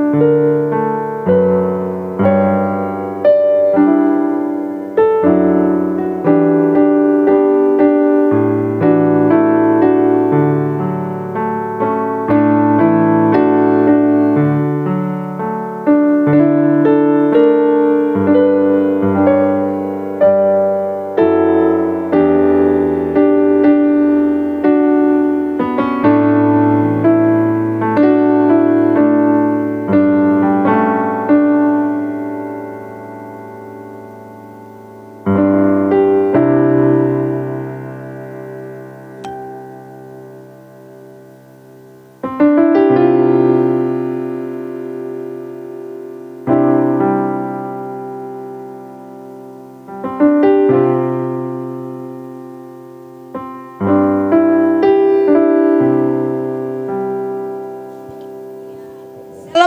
Shalom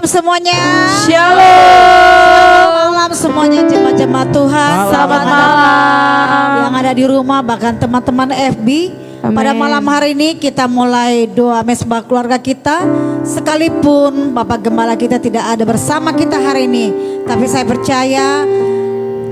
semuanya. Shalom. Malam semuanya jemaat-jemaat Tuhan. Selamat malam. Yang ada di rumah bahkan teman-teman FB. Amen. Pada malam hari ini kita mulai doa mesbah keluarga kita. Sekalipun Bapak Gembala kita tidak ada bersama kita hari ini, tapi saya percaya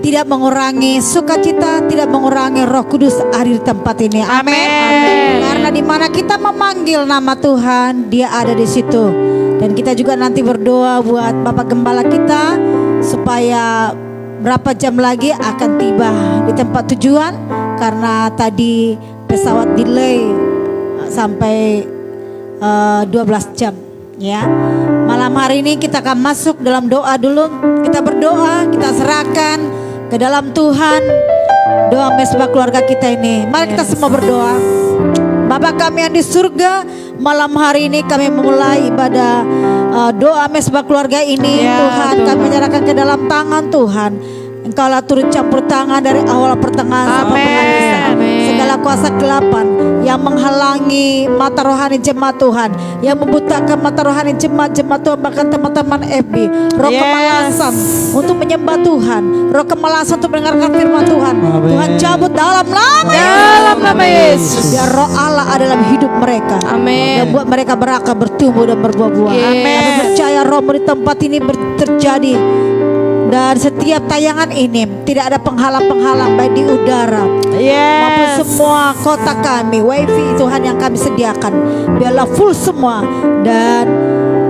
tidak mengurangi sukacita, tidak mengurangi Roh Kudus ada di tempat ini. Amin. Karena di mana kita memanggil nama Tuhan, Dia ada di situ. Dan kita juga nanti berdoa buat Bapak Gembala kita supaya berapa jam lagi akan tiba di tempat tujuan, karena tadi pesawat delay sampai 12 jam ya. Malam hari ini kita akan masuk dalam doa dulu. Kita berdoa, kita serahkan ke dalam Tuhan doa mesbah keluarga kita ini. Mari kita semua berdoa. Bapa kami yang di surga, malam hari ini kami memulai ibadah doa mesbah keluarga ini. Tuhan, kami menyerahkan ke dalam tangan Tuhan. Engkaulah turut campur tangan dari awal pertengahan sampai penghabisan. Segala kuasa kegelapan yang menghalangi mata rohani jemaat Tuhan, yang membutakan mata rohani jemaat-jemaat Tuhan, bahkan teman-teman FB. Roh kemalasan untuk menyembah Tuhan, roh kemalasan untuk mendengarkan firman Tuhan. Tuhan cabut dalam nama Yesus. Biar roh Allah ada dalam hidup mereka. Amin. Dan buat mereka berakar, bertumbuh dan berbuah-buah. Kami percaya roh-Mu di tempat ini terjadi. Dan setiap tayangan ini tidak ada penghalang-penghalang baik di udara maupun semua kota kami, wifi Tuhan yang kami sediakan biarlah full semua dan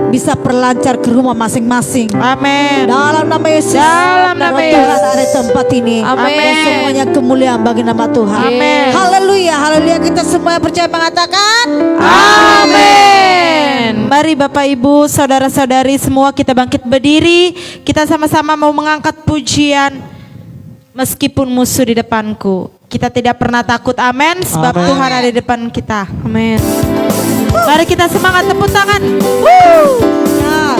bisa perlancar ke rumah masing-masing. Amin. Dalam nama Yesus. Dalam nama Tuhan Yesus. ada di tempat ini. Amin. Dan semuanya kemuliaan bagi nama Tuhan. Amin. Haleluya, haleluya. Kita semua percaya mengatakan Amin. Mari Bapak Ibu, saudara-saudari semua kita bangkit berdiri. Kita sama-sama mau mengangkat pujian. Meskipun musuh di depanku, kita tidak pernah takut. Amin. Sebab Amin. Tuhan ada di depan kita. Amin. Mari kita semangat, tepuk tangan. Ya.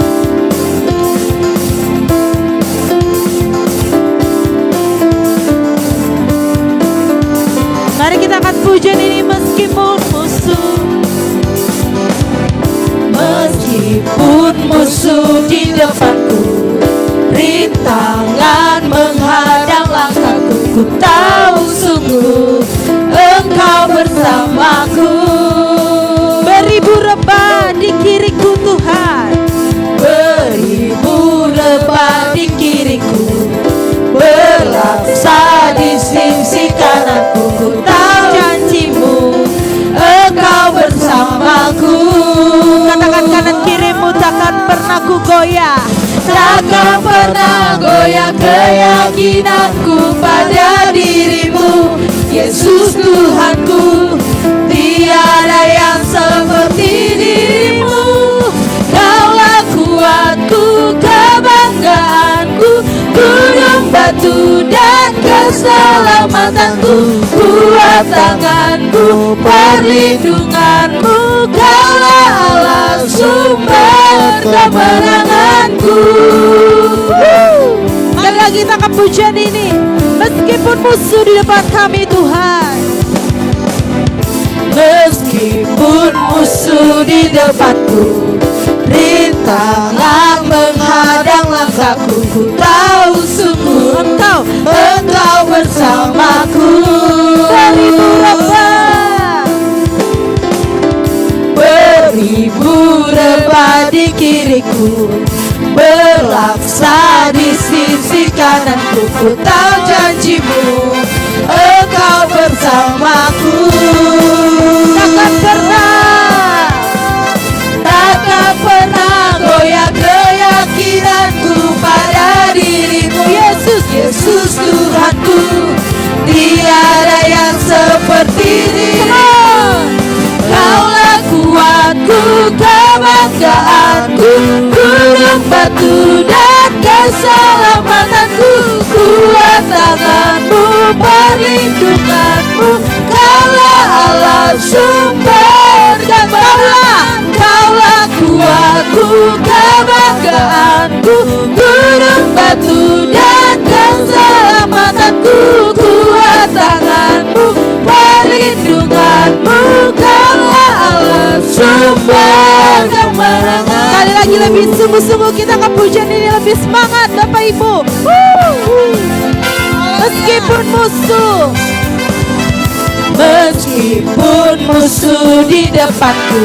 Mari kita angkat pujian ini. Meskipun musuh di depanku, rintangan menghadang langkahku, ku tahu sungguh Engkau bersamaku. Beribu rebah di kiriku Tuhan, beribu rebah di kiriku, berlaksa di sisi kananku, ku tahu janjimu Engkau bersamaku. Katakan kanan kirimu, takkan pernah ku goyah, takkan pernah goyah keyakinanku pada dirimu, Yesus Tuhanku. Tiada yang seperti dirimu, Kaulah kuatku, kebanggaanku, gunung batu dan keselamatanku, kuat tanganku, perlindunganmu, Kaulah Allah sumber kemenanganku. Sekali lagi tangkap pujian ini. Meskipun musuh di depan kami Tuhan, meskipun musuh di depanku, rintangan menghadang langkahku, ku tahu sungguh Engkau bersamaku. Beribu rebah, beribu rebah di kiriku, berlaksa di sisi kananku. Ku tahu janjimu, Engkau bersamaku. Takkan pernah goyah keyakinanku pada dirimu. Yesus, Yesus Tuhanku, tiada yang seperti dirimu. Kaulah kuatku, kebanggaanku, gunung batu dan keselamatanku. Kuat tanganmu, perlindunganmu, Kaulah Allah sumber kemenangan. Kaulah kuatku, kebanggaanku, gunung batu dan keselamatanku. Kuat tanganmu, perlindunganmu, Kaulah Allah sumber kemenangan. Sekali lagi lebih sungguh-sungguh kita akan pujian ini lebih semangat Bapak Ibu. Meskipun musuh di depanku,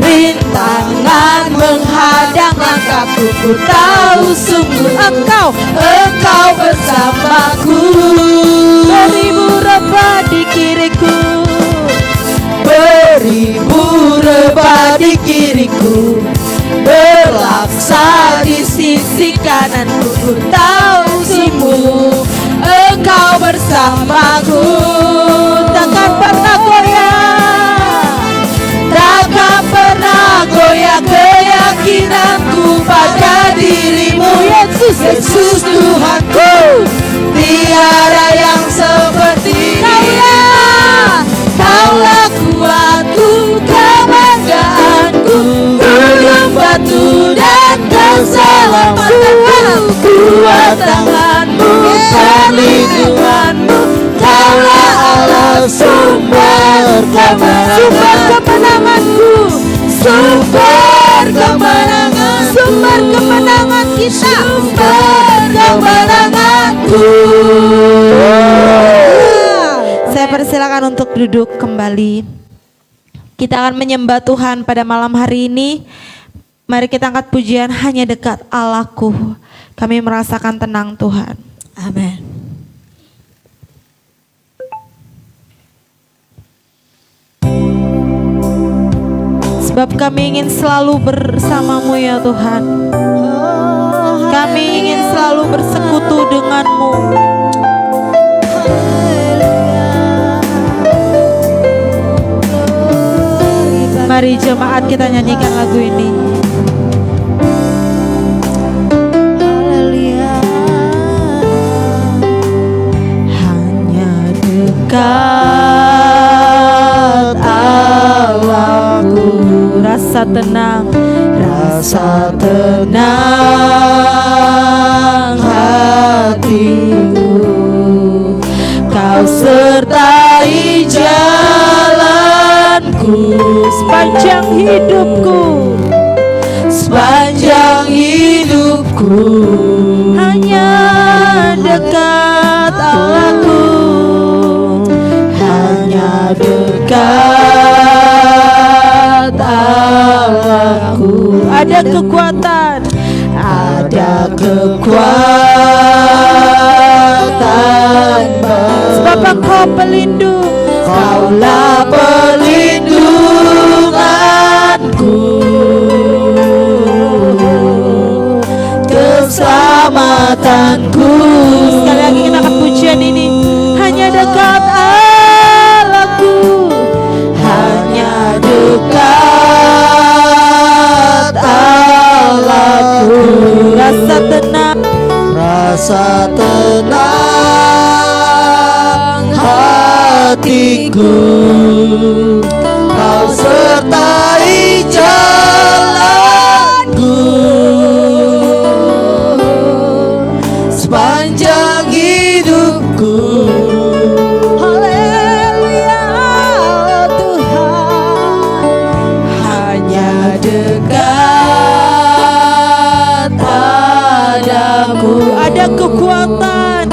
rintangan menghadang langkahku, ku tahu sungguh Engkau bersamaku. Beribu rebah di kiriku, beribu rebah di kiriku, berlaksa di sisi kananku. Ku tahu sungguh Engkau bersamaku. Takkan pernah goyah, takkan pernah goyah keyakinanku pada dirimu. Yesus, Yesus Tuhanku, tiada yang seperti Kaulah. Kaulah kuatku, kebanggaanku, gunung batu dan keselamatanku. Kuat tanganmu, perlindunganmu, Kaulah Allah sumber kemenanganku, sumber kemenangan, sumber kemenangan kita, sumber kemenanganku. Saya persilakan untuk duduk kembali. Kita akan menyembah Tuhan pada malam hari ini. Mari kita angkat pujian Hanya Dekat Allahku. Kami merasakan tenang Tuhan. Amin. Sebab kami ingin selalu bersamamu ya Tuhan. Kami ingin selalu bersekutu denganmu. Mari jemaat kita nyanyikan lagu ini. Hanya dekat Allahku, rasa tenang hatiku. Kau sertai jalanku sepanjang hidupku, hanya dekat Allahku, hanya dekat Allahku. Ada kekuatan, sebab Engkau pelindung. Kaulah perlindunganku, keselamatanku. Sekali lagi kita akan pujian ini. Hanya dekat Allahku, hanya dekat Allahku. Rasa tenang hatiku. Kau sertai jalanku sepanjang hidupku. Haleluya Tuhan, hanya dekat padaku. Ada kekuatan,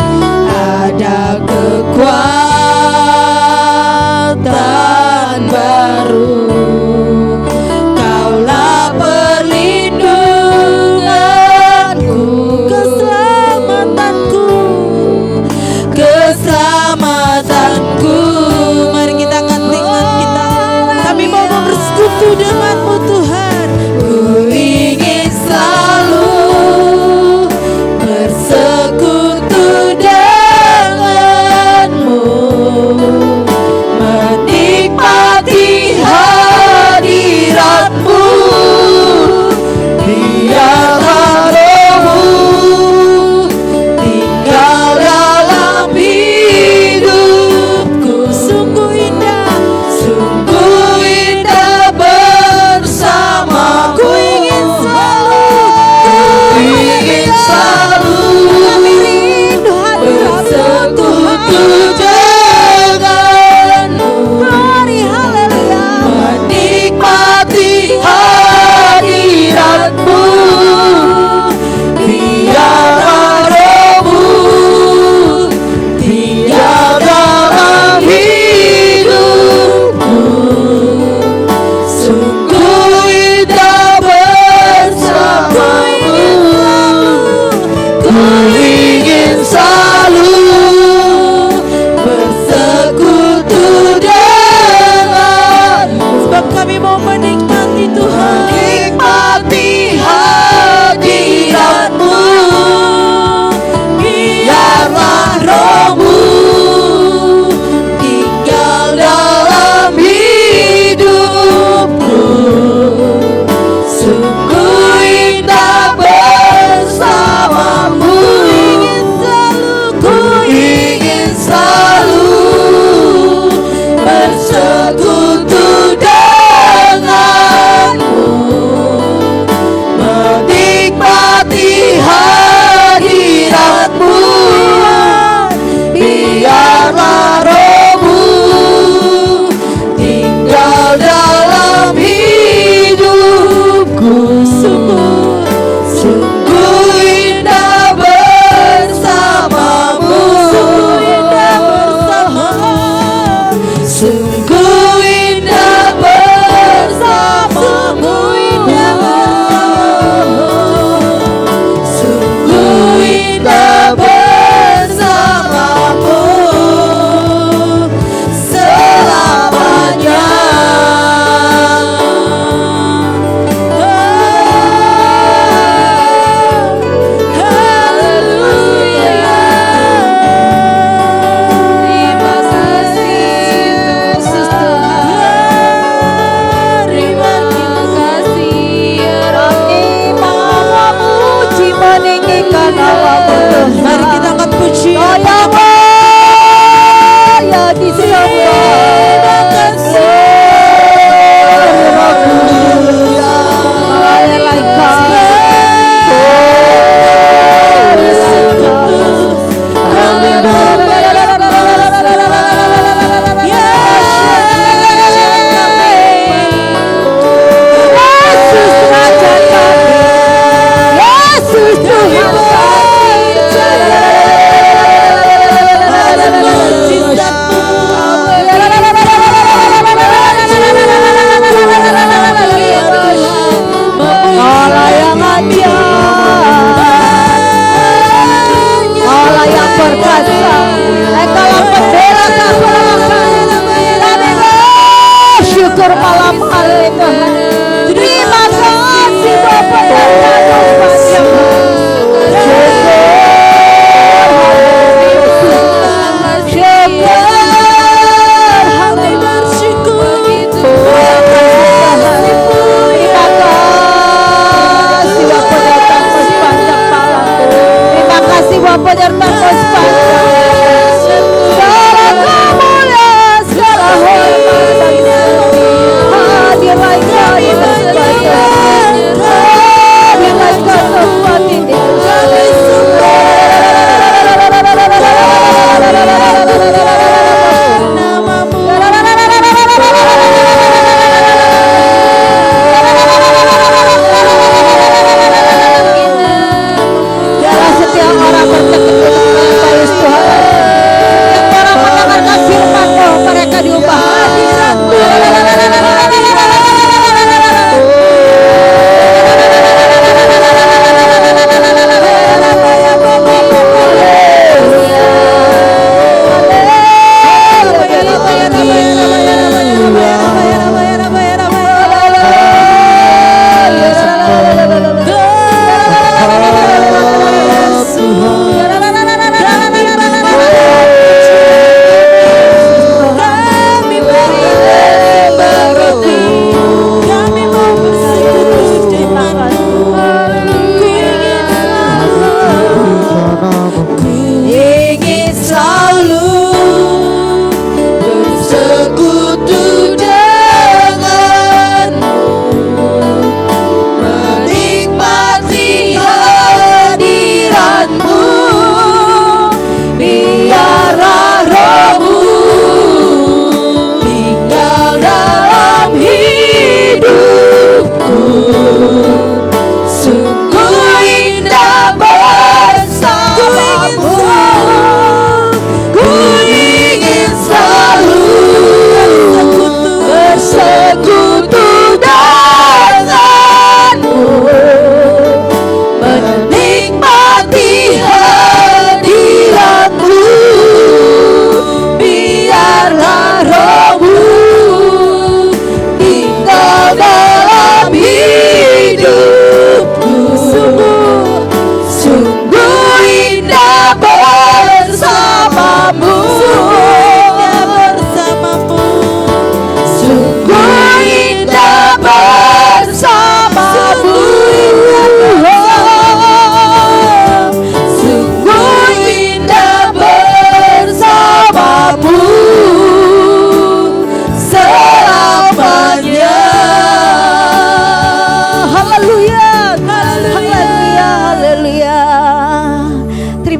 meninggikan namamu Tuhan. Mari kita angkat pujian. Ya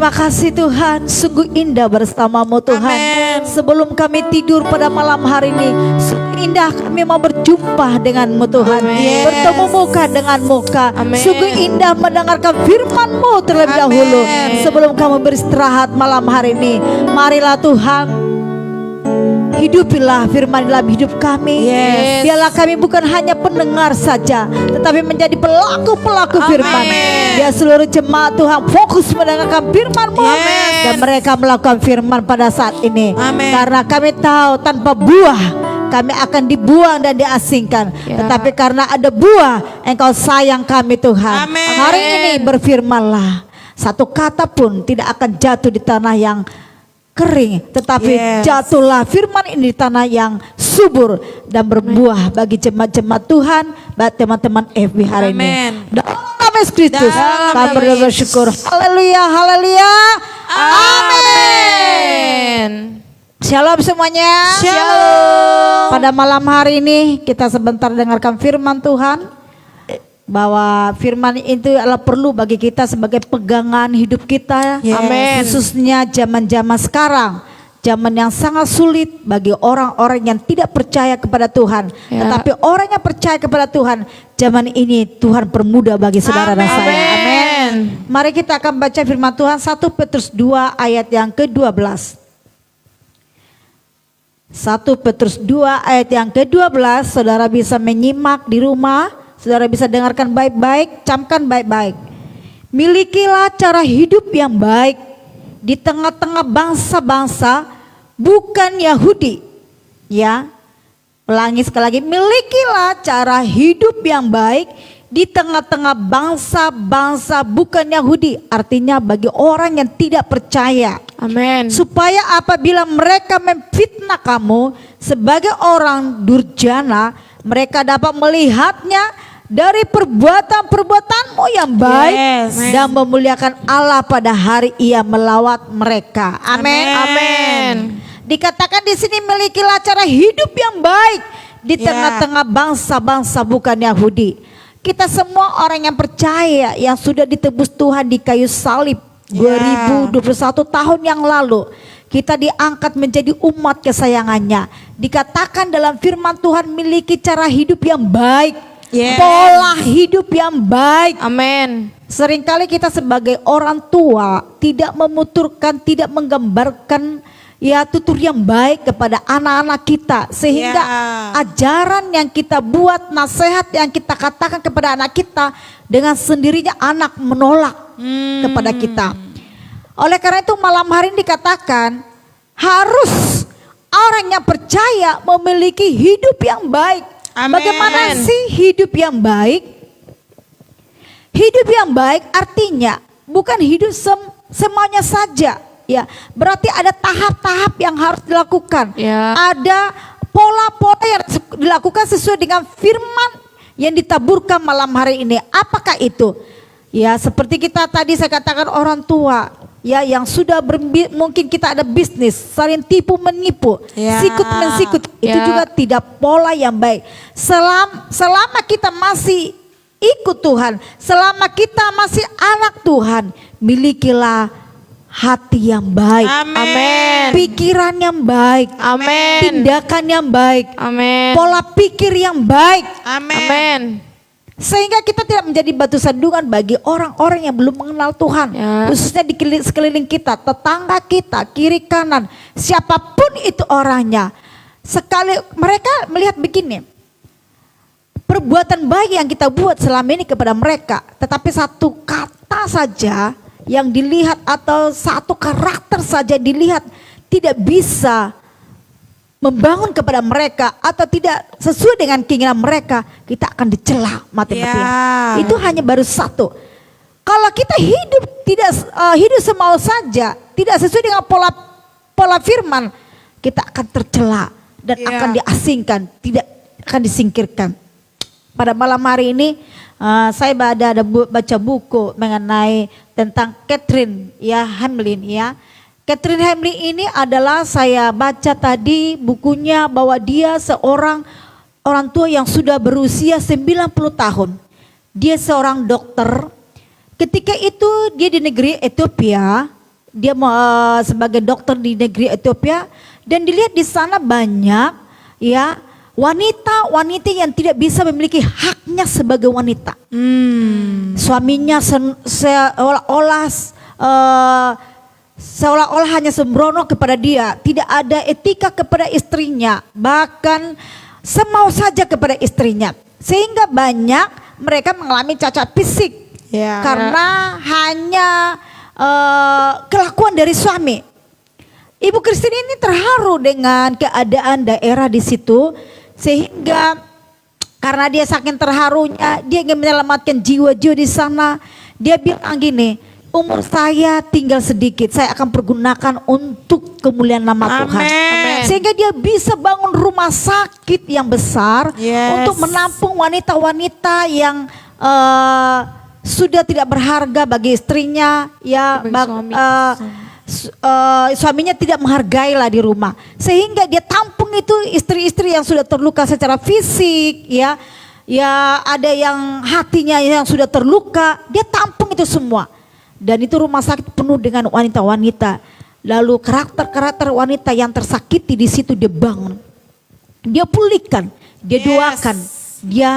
disembah kasih Tuhan, sungguh indah bersamamu Tuhan. Amen. Sebelum kami tidur pada malam hari ini, sungguh indah kami mau berjumpa denganmu Tuhan. Amen. Bertemu muka dengan muka. Amen. Sungguh indah mendengarkan firman-Mu terlebih Amen. dahulu. Sebelum kamu beristirahat malam hari ini, marilah Tuhan, hidupilah firman dalam hidup kami. Yes. Biarlah kami bukan hanya pendengar saja, tetapi menjadi pelaku-pelaku firman. Amen. Biar seluruh jemaat Tuhan fokus mendengarkan firman-Mu. Yes. Dan mereka melakukan firman pada saat ini. Amen. Karena kami tahu tanpa buah kami akan dibuang dan diasingkan. Ya. Tetapi karena ada buah, Engkau sayang kami Tuhan. Amen. Hari ini berfirmanlah, satu kata pun tidak akan jatuh di tanah yang kering, tetapi Yes. jatuhlah firman ini di tanah yang subur dan berbuah bagi jemaat-jemaat Tuhan, bagi teman-teman FB hari Amen. ini. Dan kami Yesus Kristus. Kami bersyukur. Haleluya, haleluya. Amin. Shalom semuanya. Shalom. Pada malam hari ini kita sebentar dengarkan firman Tuhan, bahwa firman itu adalah perlu bagi kita sebagai pegangan hidup kita. Yes. Amin. Khususnya zaman-zaman sekarang, zaman yang sangat sulit bagi orang-orang yang tidak percaya kepada Tuhan. Tetapi orang yang percaya kepada Tuhan, zaman ini Tuhan permudah bagi saudara dan saya. Amin. Mari kita akan baca firman Tuhan 1 Petrus 2 ayat yang ke-12. 1 Petrus 2 ayat yang ke-12, saudara bisa menyimak di rumah, saudara bisa dengarkan baik-baik, camkan baik-baik. Milikilah cara hidup yang baik di tengah-tengah bangsa-bangsa bukan Yahudi. Ya, ulangi sekali lagi, milikilah cara hidup yang baik di tengah-tengah bangsa-bangsa bukan Yahudi. Artinya bagi orang yang tidak percaya. Amin. Supaya apabila mereka memfitnah kamu sebagai orang durjana, mereka dapat melihatnya dari perbuatan-perbuatanmu yang baik. Yes. Dan memuliakan Allah pada hari Ia melawat mereka. Amin. Amin. Dikatakan di sini, milikilah cara hidup yang baik di tengah-tengah bangsa-bangsa bukan Yahudi. Kita semua orang yang percaya, yang sudah ditebus Tuhan di kayu salib 2021 tahun yang lalu, kita diangkat menjadi umat kesayangannya. Dikatakan dalam firman Tuhan, miliki cara hidup yang baik, pola hidup yang baik. Amin. Seringkali kita sebagai orang tua tidak memuturkan, tidak menggambarkan tutur yang baik kepada anak-anak kita, sehingga ajaran yang kita buat, nasihat yang kita katakan kepada anak kita, dengan sendirinya anak menolak kepada kita. Oleh karena itu malam hari ini dikatakan harus orang yang percaya memiliki hidup yang baik. Amen. Bagaimana sih hidup yang baik? Hidup yang baik artinya bukan hidup semuanya saja. Ya, berarti ada tahap-tahap yang harus dilakukan. Ada pola-pola yang dilakukan sesuai dengan firman yang ditaburkan malam hari ini. Apakah itu? Ya, seperti kita tadi saya katakan, orang tua ya yang sudah mungkin kita ada bisnis, saling tipu menipu, sikut mensikut, itu juga tidak pola yang baik. Selama kita masih ikut Tuhan, selama kita masih anak Tuhan, milikilah hati yang baik, Amin. Pikiran yang baik, Amin. Tindakan yang baik, Amin. Pola pikir yang baik, Amin. Sehingga kita tidak menjadi batu sandungan bagi orang-orang yang belum mengenal Tuhan, khususnya di sekeliling kita, tetangga kita, kiri kanan, siapapun itu orangnya. Sekali mereka melihat begini, perbuatan baik yang kita buat selama ini kepada mereka, tetapi satu kata saja yang dilihat atau satu karakter saja dilihat tidak bisa membangun kepada mereka atau tidak sesuai dengan keinginan mereka, kita akan dicela mati-matian. Itu hanya baru satu. Kalau kita hidup tidak hidup semau saja, tidak sesuai dengan pola firman, kita akan tercela dan akan diasingkan, tidak akan disingkirkan. Pada malam hari ini saya ada baca buku mengenai tentang Catherine Hamlin ya. Catherine Hamlin ini adalah, saya baca tadi bukunya, bahwa dia seorang orang tua yang sudah berusia 90 tahun. Dia seorang dokter. Ketika itu dia di negeri Ethiopia, dia sebagai dokter di negeri Ethiopia, dan dilihat di sana banyak wanita-wanita yang tidak bisa memiliki haknya sebagai wanita. Suaminya seolah-olah hanya sembrono kepada dia, tidak ada etika kepada istrinya, bahkan semau saja kepada istrinya, sehingga banyak mereka mengalami cacat fisik karena hanya kelakuan dari suami. Ibu Christine ini terharu dengan keadaan daerah di situ, sehingga karena dia saking terharunya, dia ingin menyelamatkan jiwa-jiwa di sana. Dia bilang gini, umur saya tinggal sedikit, saya akan pergunakan untuk kemuliaan nama Tuhan. Sehingga dia bisa bangun rumah sakit yang besar untuk menampung wanita-wanita yang sudah tidak berharga bagi istrinya, ya, Bagi suami. suaminya tidak menghargai lah di rumah, sehingga dia tampung itu istri-istri yang sudah terluka secara fisik, ya, ya ada yang hatinya yang sudah terluka, dia tampung itu semua, dan itu rumah sakit penuh dengan wanita-wanita. Lalu karakter-karakter wanita yang tersakiti di situ dia bangun, dia pulihkan, dia Yes. doakan, dia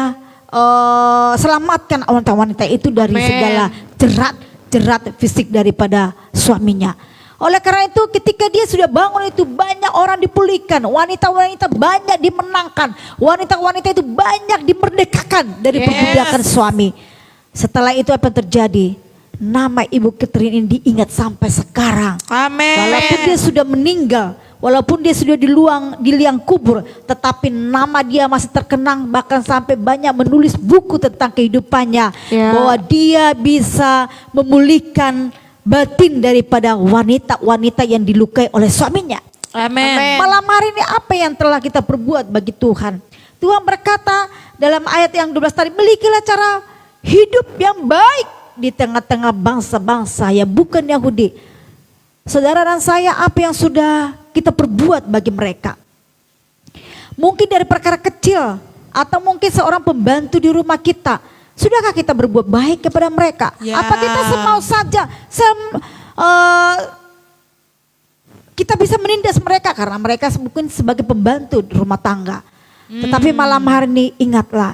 selamatkan wanita-wanita itu dari Amen. segala jerat fisik daripada suaminya. Oleh karena itu ketika dia sudah bangun itu banyak orang dipulihkan, wanita-wanita banyak dimenangkan, wanita-wanita itu banyak dimerdekakan dari Yes. perbudakan suami. Setelah itu apa yang terjadi? Nama Ibu Catherine ini diingat sampai sekarang. Amin. Walaupun dia sudah meninggal, walaupun dia sudah di liang kubur, tetapi nama dia masih terkenang, bahkan sampai banyak menulis buku tentang kehidupannya, Ya. bahwa dia bisa memulihkan batin daripada wanita-wanita yang dilukai oleh suaminya. Amin. Malam hari ini apa yang telah kita perbuat bagi Tuhan? Tuhan berkata dalam ayat yang 12 tadi, milikilah cara hidup yang baik di tengah-tengah bangsa-bangsa yang bukan Yahudi. Saudara dan saya, apa yang sudah kita perbuat bagi mereka? Mungkin dari perkara kecil, atau mungkin seorang pembantu di rumah kita. Sudahkah kita berbuat baik kepada mereka? Ya. Apa kita semau saja kita bisa menindas mereka karena mereka mungkin sebagai pembantu di rumah tangga. Tetapi malam hari ini ingatlah,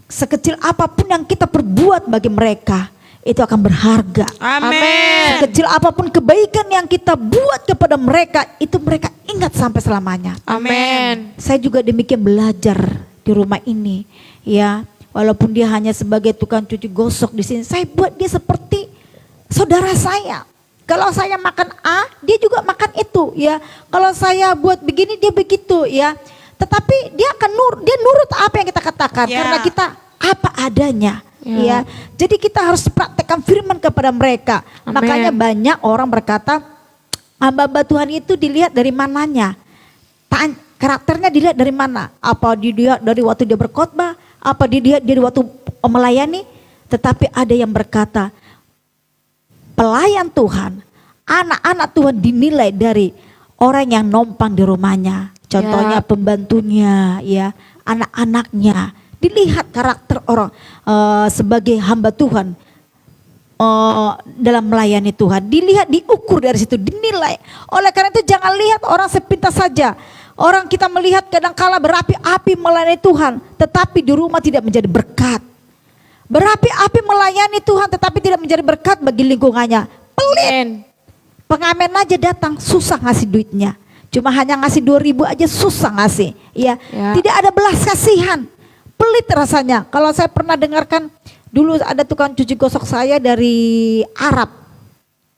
sekecil apapun yang kita perbuat bagi mereka, itu akan berharga. Amin. Sekecil apapun kebaikan yang kita buat kepada mereka, itu mereka ingat sampai selamanya. Amin. Saya juga demikian belajar di rumah ini, ya. Walaupun dia hanya sebagai tukang cuci gosok di sini, saya buat dia seperti saudara saya. Kalau saya makan A, dia juga makan itu, ya. Kalau saya buat begini, dia begitu, ya. Tetapi dia akan dia nurut apa yang kita katakan, Ya. karena kita apa adanya. Ya. Ya, jadi kita harus praktekkan firman kepada mereka. Amin. Makanya banyak orang berkata, hamba-hamba Tuhan itu dilihat dari mananya, karakternya dilihat dari mana? Apa dilihat dari waktu dia berkhotbah? Apa dilihat dari waktu melayani? Tetapi ada yang berkata, pelayan Tuhan, anak-anak Tuhan dinilai dari orang yang nompang di rumahnya. Contohnya Ya. pembantunya, ya, anak-anaknya. Dilihat karakter orang sebagai hamba Tuhan dalam melayani Tuhan. Dilihat, diukur dari situ, dinilai. Oleh karena itu jangan lihat orang sepintas saja. Orang kita melihat kadang-kala berapi-api melayani Tuhan, tetapi di rumah tidak menjadi berkat. Berapi-api melayani Tuhan tetapi tidak menjadi berkat bagi lingkungannya. Pelit. Amin. Pengamen aja datang susah ngasih duitnya. Cuma hanya ngasih 2.000 aja susah ngasih. Ya. Ya. Tidak ada belas kasihan. Pelit rasanya. Kalau saya pernah dengarkan dulu ada tukang cuci gosok saya dari Arab.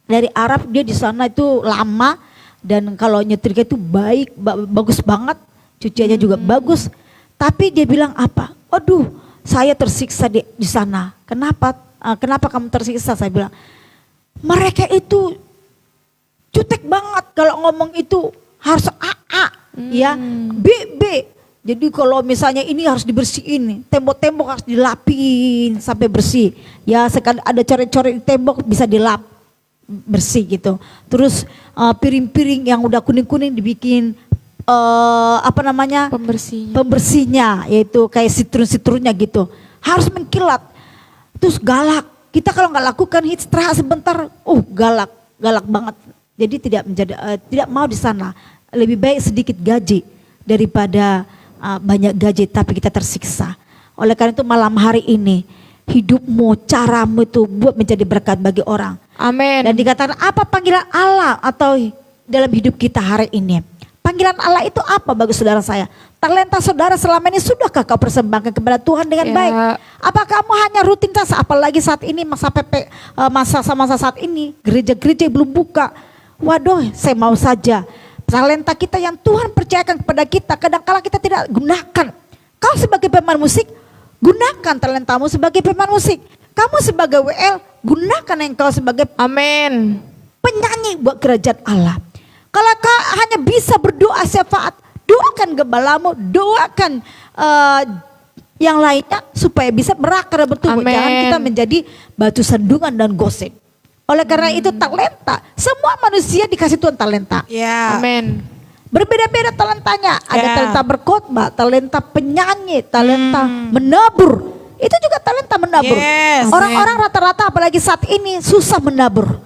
Dari Arab, dia di sana itu lama dan kalau nyetrika itu baik, bagus banget. Cuciannya juga bagus. Tapi dia bilang apa? Aduh, saya tersiksa di sana. Kenapa? Kenapa kamu tersiksa? Saya bilang, mereka itu jutek banget kalau ngomong itu harus A, ya, B. Jadi kalau misalnya ini harus dibersihin, tembok-tembok harus dilapin sampai bersih. Ya sekali ada coret-coret di tembok bisa dilap bersih gitu. Terus piring-piring yang udah kuning-kuning dibikin Pembersihnya. pembersihnya, yaitu kayak sitrun-sitrunnya gitu. Harus mengkilat. Terus galak. Kita kalau nggak lakukan istirahat sebentar, galak banget. Jadi tidak mau di sana. Lebih baik sedikit gaji daripada banyak gaji tapi kita tersiksa. Oleh karena itu malam hari ini hidupmu, caramu itu buat menjadi berkat bagi orang. Amin. Dan dikatakan apa panggilan Allah atau dalam hidup kita hari ini? Panggilan Allah itu apa bagi saudara saya? Talenta saudara selama ini sudahkah kau persembahkan kepada Tuhan dengan Ya. baik? Apa kamu hanya rutinitas, apalagi saat ini masa saat ini gereja-gereja belum buka. Waduh, saya mau saja talenta kita yang Tuhan percayakan kepada kita, kadang-kala kita tidak gunakan. Kau sebagai pemain musik, gunakan talentamu sebagai pemain musik. Kamu sebagai WL, gunakan yang kau sebagai Amin. penyanyi buat kerajaan Allah. Kalau kau hanya bisa berdoa syafaat, doakan gembalamu, doakan yang lainnya supaya bisa berakar dan bertumbuh. Amen. Jangan kita menjadi batu sandungan dan gosip. Oleh karena itu talenta, semua manusia dikasih Tuhan talenta. Ya. Amin. Berbeda-beda talentanya. Ada Ya. talenta berkhotbah, talenta penyanyi, talenta menabur. Itu juga talenta menabur. Yes. Orang-orang rata-rata apalagi saat ini susah menabur.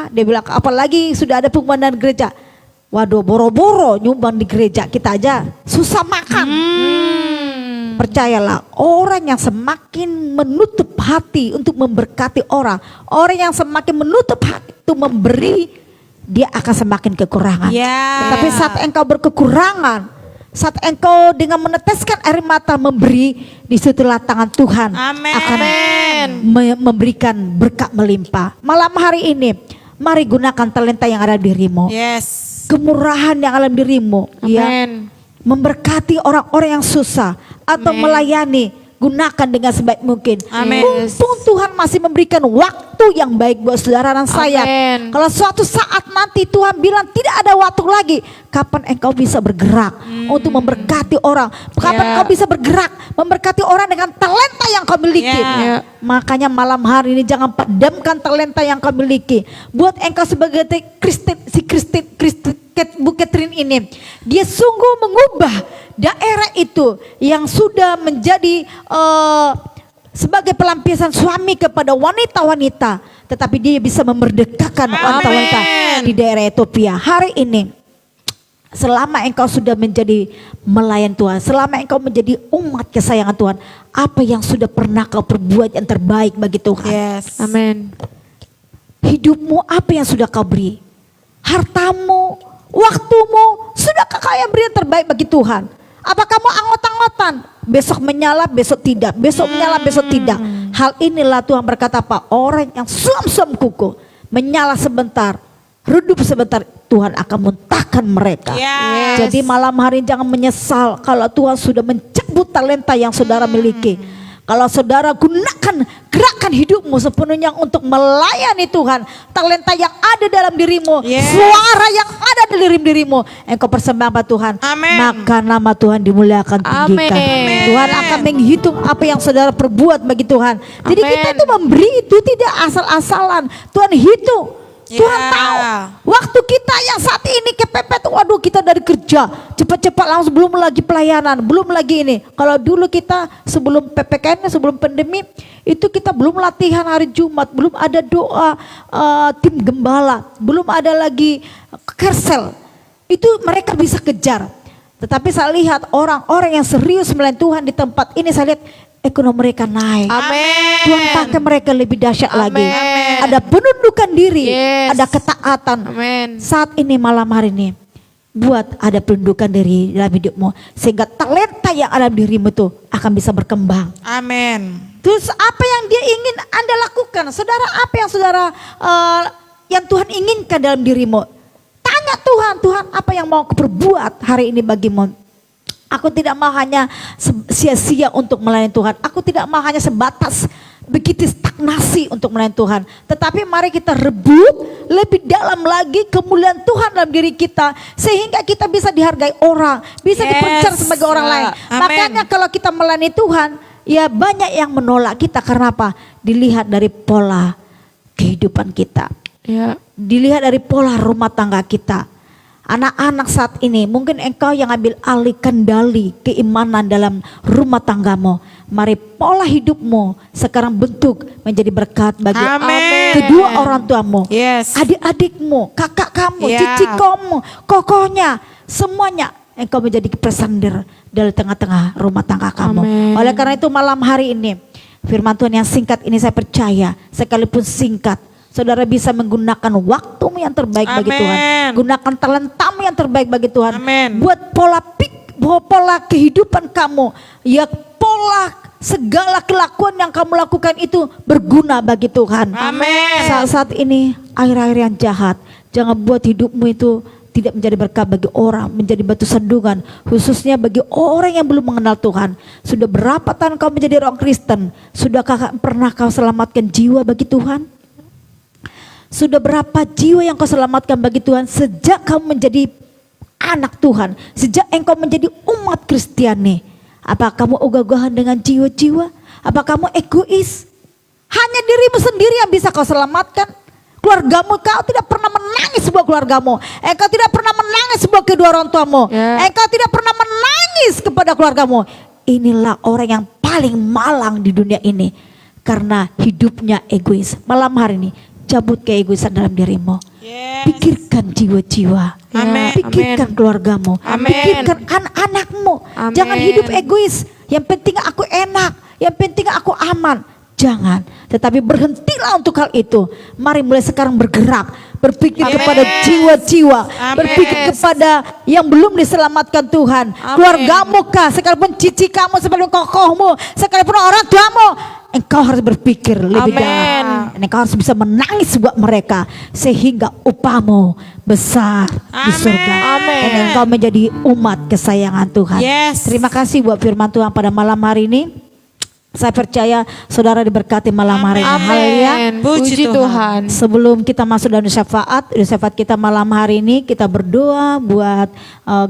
Dia bilang apalagi sudah ada pengumuman gereja. Waduh, boro-boro nyumbang di gereja, kita aja susah makan. Percayalah, orang yang semakin menutup hati untuk memberkati orang yang semakin menutup hati untuk memberi, dia akan semakin kekurangan. Ya. Tetapi saat engkau berkekurangan, saat engkau dengan meneteskan air mata memberi, disitulah tangan Tuhan Amin. akan Amin. memberikan berkat melimpah. Malam hari ini, mari gunakan talenta yang ada di dirimu, Yes. kemurahan yang ada di dirimu, ya, Amin. memberkati orang-orang yang susah atau Amin. melayani. Gunakan dengan sebaik mungkin. Amin. Mumpung Tuhan masih memberikan waktu yang baik buat saudara dan saya. Amin. Kalau suatu saat nanti Tuhan bilang tidak ada waktu lagi, kapan engkau bisa bergerak untuk memberkati orang? Kapan Ya. engkau bisa bergerak memberkati orang dengan talenta yang kau miliki? Ya. Makanya malam hari ini jangan padamkan talenta yang kau miliki. Buat engkau sebagai Kristen, Bu Catherine ini, dia sungguh mengubah daerah itu yang sudah menjadi sebagai pelampiasan suami kepada wanita-wanita, tetapi dia bisa memerdekakan wanita-wanita di daerah Ethiopia. Hari ini, selama engkau sudah menjadi melayan Tuhan, selama engkau menjadi umat kesayangan Tuhan, apa yang sudah pernah kau perbuat yang terbaik bagi Tuhan? Yes. Amin. Hidupmu apa yang sudah kau beri? Hartamu, waktumu, sudahkah kau yang beri yang terbaik bagi Tuhan? Apa kamu anggot-anggotan? Besok menyala, besok tidak. Besok menyala, besok tidak. Hal inilah Tuhan berkata, apa? Orang yang suam-suam kuku, menyala sebentar, redup sebentar, Tuhan akan muntahkan mereka. Yes. Jadi malam hari ini jangan menyesal kalau Tuhan sudah mencabut talenta yang saudara miliki. Kalau saudara gunakan gerakan hidupmu sepenuhnya untuk melayani Tuhan, talenta yang ada dalam dirimu, Yes. suara yang ada dalam dirimu, engkau persembahkan Tuhan, Amin. maka nama Tuhan dimuliakan, tinggikan. Amin. Tuhan akan menghitung apa yang saudara perbuat bagi Tuhan. Jadi Amin. kita itu memberi itu tidak asal-asalan. Tuhan hitung. Tuhan Ya. tahu waktu kita yang saat ini kepepet, waduh kita dari kerja cepat-cepat langsung, belum lagi pelayanan, belum lagi ini. Kalau dulu kita sebelum PPKN, sebelum pandemi itu kita belum latihan hari Jumat, belum ada doa tim gembala, belum ada lagi kersel. Itu mereka bisa kejar. Tetapi saya lihat orang-orang yang serius melayani Tuhan di tempat ini, saya lihat ekonomi mereka naik. Amin. Tuhan pakai mereka lebih dahsyat lagi. Amin. Ada penundukan diri, Yes. ada ketaatan. Amin. Saat ini malam hari ini, buat ada penundukan diri dalam hidupmu, sehingga talenta yang ada di dirimu itu akan bisa berkembang. Amin. Terus apa yang dia ingin Anda lakukan? Saudara, apa yang saudara yang Tuhan inginkan dalam dirimu? Tanya Tuhan, Tuhan apa yang mau aku perbuat hari ini bagimu? Aku tidak mau hanya sia-sia untuk melayani Tuhan. Aku tidak mau hanya sebatas begitu stagnasi untuk melayani Tuhan. Tetapi mari kita rebut lebih dalam lagi kemuliaan Tuhan dalam diri kita. Sehingga kita bisa dihargai orang. Bisa Yes. dipencar sebagai orang lain. Amen. Makanya kalau kita melayani Tuhan, ya banyak yang menolak kita. Karena apa? Dilihat dari pola kehidupan kita. Ya. Dilihat dari pola rumah tangga kita. Anak-anak saat ini, mungkin engkau yang ambil alih kendali keimanan dalam rumah tanggamu. Mari pola hidupmu sekarang bentuk menjadi berkat bagi Amin. kedua orang tuamu, Yes. adik-adikmu, kakak kamu, Ya. cicikomu, kokohnya, semuanya engkau menjadi pesandir dari tengah-tengah rumah tangga kamu. Amin. Oleh karena itu malam hari ini, firman Tuhan yang singkat ini saya percaya, sekalipun singkat, saudara bisa menggunakan waktumu yang terbaik bagi Amin. Tuhan. Gunakan talentamu yang terbaik bagi Tuhan. Amin. Buat pola kehidupan kamu, ya pola segala kelakuan yang kamu lakukan itu berguna bagi Tuhan. Amin. Saat ini akhir-akhir yang jahat, jangan buat hidupmu itu tidak menjadi berkat bagi orang, menjadi batu sandungan, khususnya bagi orang yang belum mengenal Tuhan. Sudah berapa tahun kau menjadi orang Kristen? Sudahkah pernah kau selamatkan jiwa bagi Tuhan? Sudah berapa jiwa yang kau selamatkan bagi Tuhan sejak kau menjadi anak Tuhan, sejak engkau menjadi umat Kristiani? Apa kamu ogah-ogahan dengan jiwa-jiwa? Apa kamu egois? Hanya dirimu sendiri yang bisa kau selamatkan. Keluargamu, kau tidak pernah menangis sebuah keluargamu. Engkau tidak pernah menangis sebuah kedua orang tuamu. Engkau tidak pernah menangis kepada keluargamu. Inilah orang yang paling malang di dunia ini. Karena hidupnya egois. Malam hari ini, cabut keegoisan dalam dirimu. Pikirkan jiwa-jiwa. Pikirkan keluargamu. Pikirkan anak-anakmu. Jangan hidup egois. Yang penting aku enak. Yang penting aku aman. Jangan, tetapi berhentilah untuk hal itu. Mari mulai sekarang bergerak, berpikir kepada jiwa-jiwa, berpikir kepada yang belum diselamatkan Tuhan. Keluargamu kah, sekalipun cici kamu, sekalipun kokohmu, sekalipun orang tuamu, engkau harus berpikir lebih dalam. Engkau harus bisa menangis buat mereka sehingga upahmu besar di surga. Dan engkau menjadi umat kesayangan Tuhan. Terima kasih buat firman Tuhan pada malam hari ini. Saya percaya saudara diberkati malam hari ini. Haleluya. Puji Tuhan. Sebelum kita masuk dalam syafaat kita malam hari ini, kita berdoa buat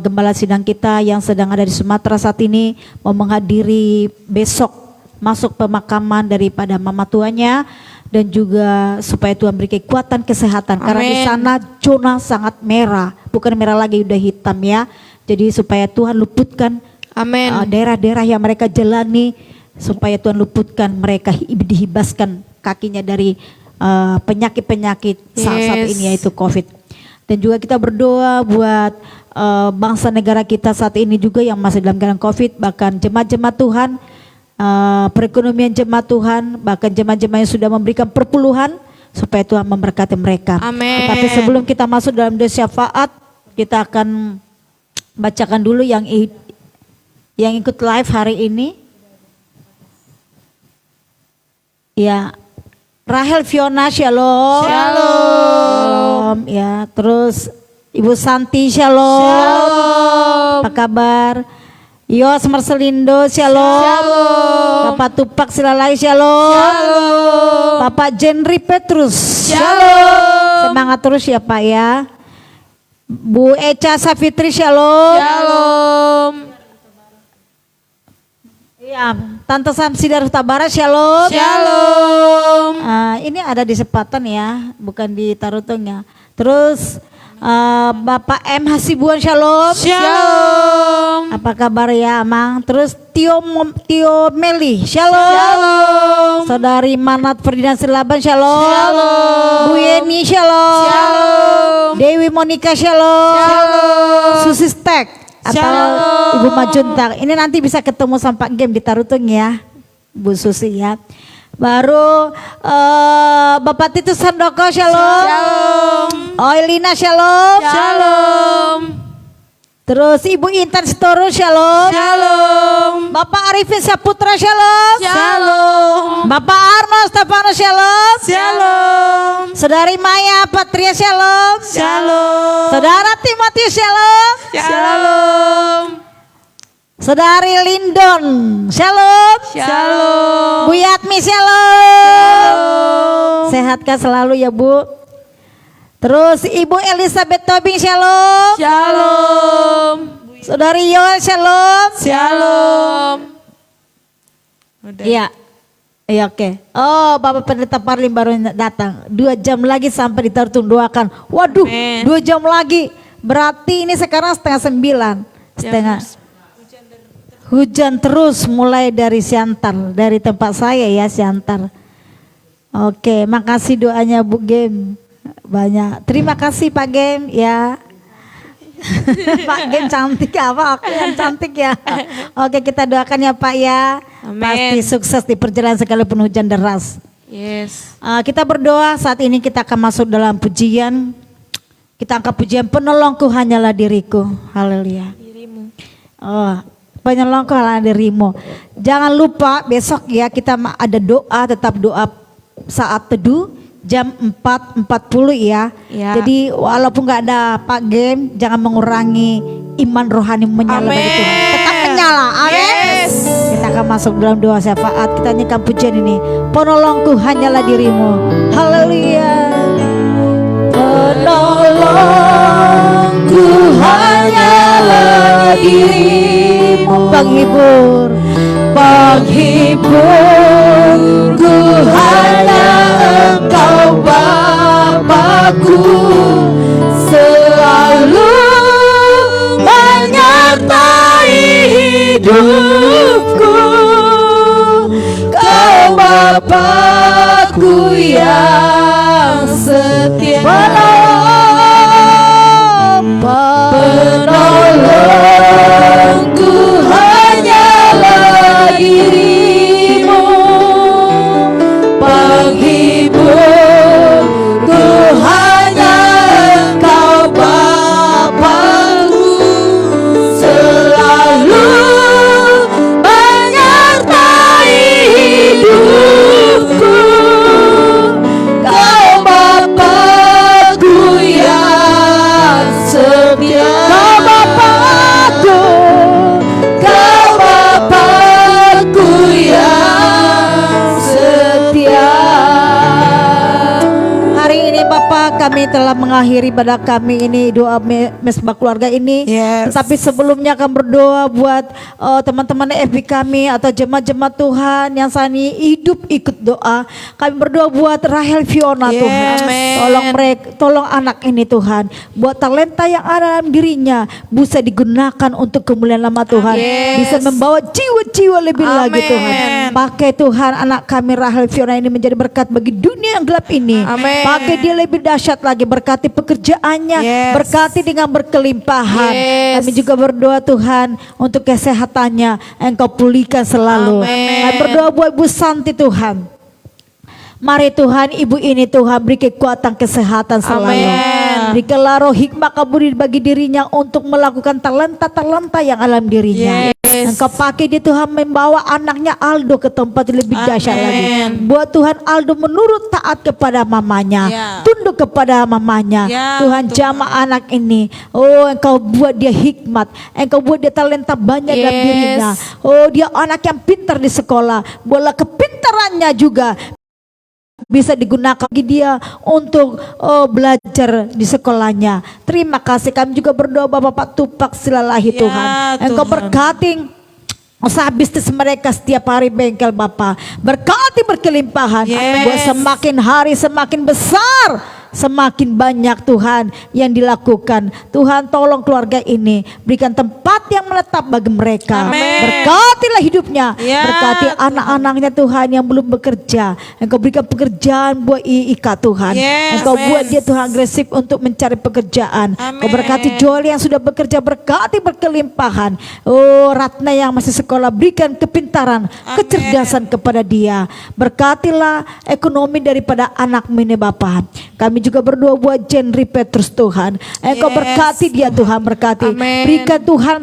gembala sidang kita yang sedang ada di Sumatera saat ini, mau menghadiri besok masuk pemakaman daripada mama tuanya, dan juga supaya Tuhan beri kekuatan kesehatan. Karena di sana zona sangat merah, bukan merah lagi, udah hitam ya. Jadi supaya Tuhan luputkan daerah-daerah yang mereka jalani, supaya Tuhan luputkan mereka, dihibaskan kakinya dari penyakit-penyakit saat ini, yaitu COVID. Dan juga kita berdoa buat bangsa negara kita saat ini juga yang masih dalam keadaan COVID, bahkan jemaat-jemaat Tuhan, perekonomian jemaat Tuhan, bahkan jemaat-jemaat yang sudah memberikan perpuluhan, supaya Tuhan memberkati mereka. Tapi sebelum kita masuk dalam doa syafaat, kita akan bacakan dulu yang ikut live hari ini. Ya, Rahel Fiona, shalom. Shalom. Ya, terus Ibu Santi, shalom. Shalom. Apa kabar? Yos Marcelindo, shalom. Shalom. Bapak Tupak Silalai, shalom. Shalom. Bapak Jenry Petrus, shalom. Semangat terus ya Pak ya. Bu Eca Safitri, shalom. Shalom. Ya, Tante Samsidar Tabara, shalom. Shalom. Ini ada di Sepatan ya, bukan di Tarutung ya. Terus Bapak M Hasibuan, shalom. Shalom. Apa kabar ya Amang? Terus Tio Meli, shalom. Shalom. Saudari Manat Ferdinand Silaban, shalom. Shalom. Bu Yeni, shalom. Shalom. Dewi Monica, shalom. Shalom. Susi Stek atau Ibu Majuntak. Ini nanti bisa ketemu sama Pak Game di Tarutung ya, Bu Susi ya. Baru Bapak Titus Sandoko, shalom. Shalom. Oilina, shalom. Shalom. Terus Ibu Intan Sitoru, shalom. Shalom. Bapak Arifin Saputra, shalom. Shalom. Bapak Arno Stefano, shalom. Shalom. Saudari Maya Patria, shalom. Shalom. Saudara Timotius, shalom. Shalom. Saudari Lindon, shalom. Shalom. Bu Yatmi, shalom. Sehatkah selalu ya Bu? Terus Ibu Elizabeth Tobing, shalom. Shalom. Saudari Yoel, shalom. Shalom. Iya. Iya, oke. Oh, Bapak Pendeta Parlim baru datang. 2 jam lagi sampai di Tarutung, doakan. Waduh, 2 jam lagi. Berarti ini sekarang 8:30. Hujan terus mulai dari Siantar, dari tempat saya ya, Siantar. Oke, makasih doanya Bu Gem. Banyak. Terima kasih Pak Gem ya. Pak Gem cantik apa? Aku yang cantik ya. Oke, kita doakan ya Pak ya. Amen. Pasti sukses di perjalanan sekalipun hujan deras. Yes. Kita berdoa saat ini, kita akan masuk dalam pujian. Kita angkat pujian, penolongku hanyalah diriku. Haleluya. Dirimu. Oh, penolongku hanyalah dirimu. Jangan lupa besok ya kita ada doa, tetap doa saat teduh. Jam 4.40 ya. Jadi walaupun gak ada Pak Game, jangan mengurangi iman rohani menyala bagi Tuhan. Tetap menyala. Amin. Yes. Kita akan masuk dalam doa syafaat. Kita nyanyikan pujian ini. Penolongku hanyalah dirimu. Haleluya. Penolongku hanyalah dirimu. Penghibur. penghiburku hanya Engkau Bapa-Ku, selalu menyertai hidupku. Kau Bapa-Ku yang setia, penolongku hanyalah dirimu, penghiburku hanya Engkau Bapa-Ku, selalu menyertai hidupku. Kau Bapa-Ku yang setia, Kau Bapa-Ku yang setia. Hari ini Bapa, kami telah mengakhiri pada kami ini doa mesbah keluarga ini. Yes. Tetapi sebelumnya kami berdoa buat teman-teman FB kami atau jemaat-jemaat Tuhan yang saat ini hidup ikut doa. Kami berdoa buat Rahel Fiona, Yes. Tuhan. Amen. Tolong mereka, tolong anak ini Tuhan. Buat talenta yang ada dalam dirinya bisa digunakan untuk kemuliaan nama Tuhan. Yes. Bisa membawa jiwa-jiwa lebih lagi Amen. Tuhan. Pakai Tuhan anak kami Rahel Fiona ini menjadi berkat bagi dunia yang gelap ini. Amen. Pakai dia lebih dahsyat lagi, berkati pekerjaannya, Yes. berkati dengan berkelimpahan. Yes. Kami juga berdoa Tuhan untuk kesehatannya, Engkau pulihkan selalu. Amen. Kami berdoa buat Ibu Santi Tuhan. Mari Tuhan, ibu ini Tuhan beri kekuatan kesehatan selalu. Amen. Berikanlah roh hikmah kabudi bagi dirinya untuk melakukan talenta-talenta yang alam dirinya. Yes. Engkau pakai dia Tuhan membawa anaknya Aldo ke tempat yang lebih dahsyat lagi. Amen. Buat Tuhan Aldo menurut taat kepada mamanya, Ya. tunduk kepada mamanya. Ya, Tuhan Tuhan. jamah anak ini. Oh, Engkau buat dia hikmat, Engkau buat dia talenta banyak dalam Yes. dirinya. Oh, dia anak yang pintar di sekolah. Buatlah kepintarannya juga bisa digunakan bagi dia untuk belajar di sekolahnya. Terima kasih. Kami juga berdoa Bapak Tupak Silalahi Ya, Tuhan. Engkau Tuhan. berkati usaha bisnis mereka setiap hari bengkel Bapak. Berkati berkelimpahan. Yes. Buat semakin hari semakin besar, semakin banyak Tuhan yang dilakukan. Tuhan tolong keluarga ini, berikan tempat yang menetap bagi mereka. Amen. Berkatilah hidupnya, Ya, berkati Tuhan. anak-anaknya Tuhan yang belum bekerja. Engkau berikan pekerjaan buat Ika Tuhan. Yes, Engkau amen. buat dia Tuhan agresif untuk mencari pekerjaan. Amen. Engkau berkati Joel yang sudah bekerja, berkati berkelimpahan. Oh, Ratna yang masih sekolah, berikan kepintaran, kecerdasan kepada dia. Berkatilah ekonomi daripada anakmu ini Bapa. Kami juga berdoa buat Jenry Petrus Tuhan. Engkau Yes, berkati dia Tuhan, berkati. Amen. Berikan Tuhan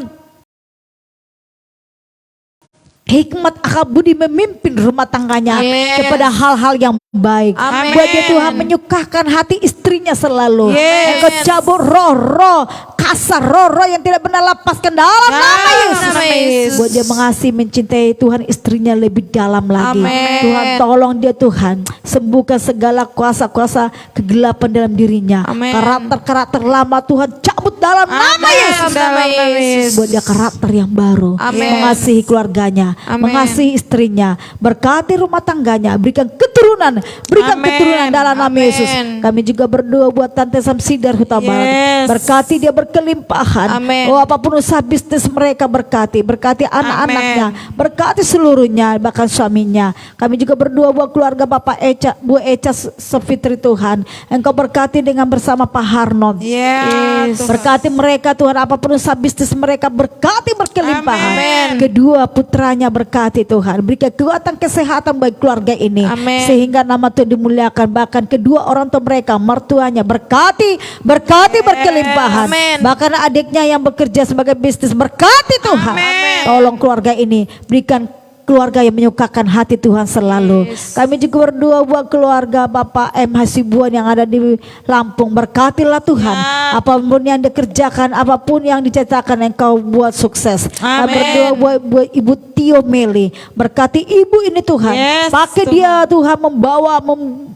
hikmat akal budi memimpin rumah tangganya Yes. kepada hal-hal yang baik. Amen. Buat dia Tuhan menyukakan hati istrinya selalu. Yes. Engkau cabut roh-roh kasar, roh-roh yang tidak benar, lepaskan dalam nama Yesus. nama Yesus. Buat dia mengasihi, mencintai Tuhan istrinya lebih dalam lagi. Amen. Tuhan tolong dia Tuhan, sembuhkan segala kuasa-kuasa kegelapan dalam dirinya. Amen. Karakter-karakter lama Tuhan cabut dalam nama Amen. Yesus. Dalam nama Yesus. Buat dia karakter yang baru, Amen. mengasihi keluarganya, Amen. mengasihi istrinya, berkati rumah tangganya, berikan keturunan, berikan Amen. keturunan dalam nama Amen. Yesus. Kami juga berdoa buat Tante Samsidar Huta Barat, Yes. berkati dia berkelimpahan. Amen. Oh, apapun usaha bisnis mereka berkati anak-anaknya, berkati seluruhnya, bahkan suaminya. Kami juga berdoa buat keluarga Bapak Eca, Bu Eca Sefitri Tuhan. Engkau berkati dengan bersama Pak Harnon. Yes. Berkati mereka Tuhan, apapun usaha bisnis mereka berkati berkelimpahan. Amen. Kedua putranya berkati Tuhan, berikan kekuatan kesehatan bagi keluarga ini, Amen. sehingga nama Tuhan dimuliakan. Bahkan kedua orang tua mereka, mertuanya berkati berkelimpahan. Amen. Bahkan adiknya yang bekerja sebagai bisnis berkati Tuhan. Amen. Tolong keluarga ini, berikan keluarga yang menyukakan hati Tuhan selalu. Yes. Kami juga berdoa buat keluarga Bapak M. Hasibuan yang ada di Lampung. Berkatilah Tuhan. Ya. Apapun yang dikerjakan, apapun yang diceritakan, Engkau buat sukses. Kami Amen. berdoa buat Ibu Tio Meli. Berkati ibu ini Tuhan. Yes, Pakai Tuhan. dia Tuhan membawa